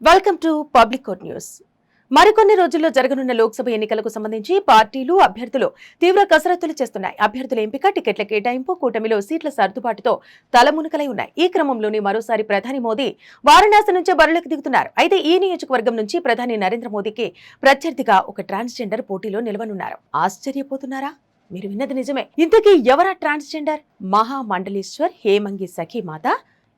Welcome to public court news. మరికొన్ని రోజుల్లో జరగనున్న లోక్సభ ఎన్నికలకు సంబంధించి పార్టీలు అభ్యర్థులు తీవ్ర కసరత్తులు చేస్తున్నాయి. అభ్యర్థుల ఎంపిక, టికెట్ల కేటాయింపు, కూటమిలో సీట్ల సర్దుబాటుతో తలమునకలై ఉన్నాయి. ఈ క్రమంలోనే మరోసారి ప్రధాని మోదీ వారణాసి నుంచే బరిలోకి దిగుతున్నారు. అయితే ఈ నియోజకవర్గం నుంచి ప్రధాని నరేంద్ర మోదీకి ప్రత్యర్థిగా ఒక ట్రాన్స్జెండర్ పోటీలో నిలవనున్నారు. ఆశ్చర్యపోతున్నారా? మీరు విన్నది నిజమే. ఇంతకీ ఎవరా ట్రాన్స్జెండర్? మహామండలేశ్వర్ హేమంగి సఖీ మాత.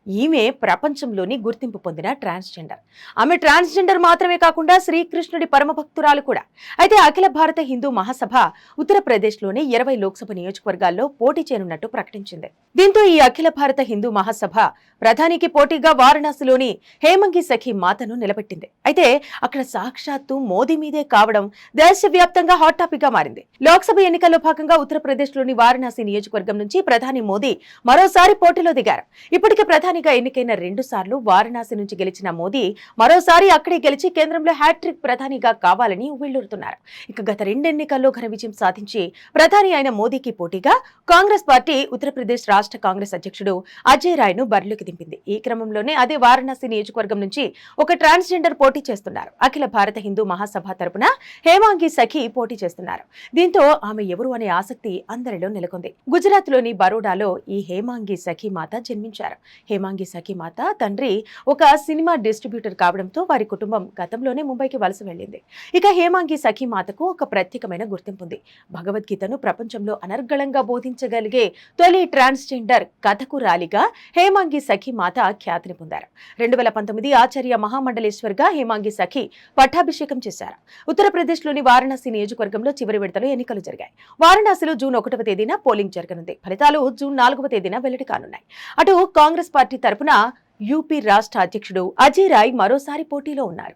ఈమె ప్రపంచంలోని గుర్తింపు పొందిన ట్రాన్స్జెండర్. ఆమె ట్రాన్స్జెండర్ మాత్రమే కాకుండా శ్రీకృష్ణుడి పరమభక్తురాలు కూడా. అయితే అఖిల భారత హిందూ మహాసభ ఉత్తరప్రదేశ్లోని 20 లోక్సభ నియోజకవర్గాల్లో పోటీ చేయనున్నట్టు ప్రకటించింది. దీంతో ఈ అఖిల భారత హిందూ మహాసభ ప్రధానికి పోటీగా వారణాసిలోని హేమంగి సఖీ మాతను నిలబెట్టింది. అయితే అక్కడ సాక్షాత్తు మోదీ మీదే కావడం దేశవ్యాప్తంగా హాట్ టాపిక్ గా మారింది. లోక్సభ ఎన్నికల్లో భాగంగా ఉత్తరప్రదేశ్లోని వారణాసి నియోజకవర్గం నుంచి ప్రధాని మోదీ మరోసారి పోటీలో దిగారు. ఇప్పటికే ప్రధానిగా ఎన్నికైన 2 సార్లు వారణాసి నుంచి గెలిచిన మోదీ మరోసారి అక్కడే గెలిచి కేంద్రంలో హ్యాట్రిక్ ప్రధానిగా కావాలని ఉవ్విళ్లూరుతున్నారు. ఇక గత 2 ఎన్నికల్లో ఘన విజయం సాధించి ప్రధాని అయిన మోదీకి పోటీగా కాంగ్రెస్ పార్టీ ఉత్తరప్రదేశ్ రాష్ట్ర కాంగ్రెస్ అధ్యక్షుడు అజయ్ రాయ్ ను బరిలోకి దింపింది. ఈ క్రమంలోనే అదే వారణాసి నియోజకవర్గం నుంచి ఒక ట్రాన్స్జెండర్ పోటీ చేస్తున్నారు. అఖిల భారత హిందూ మహాసభ తరపున హేమాంగి సఖీ పోటీ చేస్తున్నారు. దీంతో ఆమె ఎవరు అనే ఆసక్తి అందరిలో నెలకొంది. గుజరాత్ లోని బరోడాలో ఈ హేమాంగి సఖీ మాత జన్మించారు. హేమాంగి సఖీ మాత తండ్రి ఒక సినిమా డిస్ట్రిబ్యూటర్ కావడంతో వారి కుటుంబం గతంలోనే ముంబైకి వలస వెళ్లింది. ఇక హేమాంగి సఖీ మాతకు ఒక ప్రత్యేకమైన గుర్తింపు ఉంది. భగవద్గీతను ప్రపంచంలో అనర్గళంగా బోధించగలిగే తొలి ట్రాన్స్జెండర్ కథకురాలిగా హేమాంగి సఖీ మాత ఖ్యాతిని పొందారు. 2019 ఆచార్య మహామండలేశ్వర్ గా హేమాంగి సఖీ పట్టాభిషేకం చేశారు. ఉత్తరప్రదేశ్లోని వారణాసి నియోజకవర్గంలో చివరి విడతలో ఎన్నికలు జరిగాయి. వారణాసిలో జూన్ 1వ తేదీన పోలింగ్ జరగనుంది. ఫలితాలు జూన్ 4వ తేదీన వెల్లడి కానున్నాయి. అటు కాంగ్రెస్ పార్టీ తరపున యూపీ రాష్ట్ర అధ్యక్షుడు అజయ్ రాయ్ మరోసారి పోటీలో ఉన్నారు.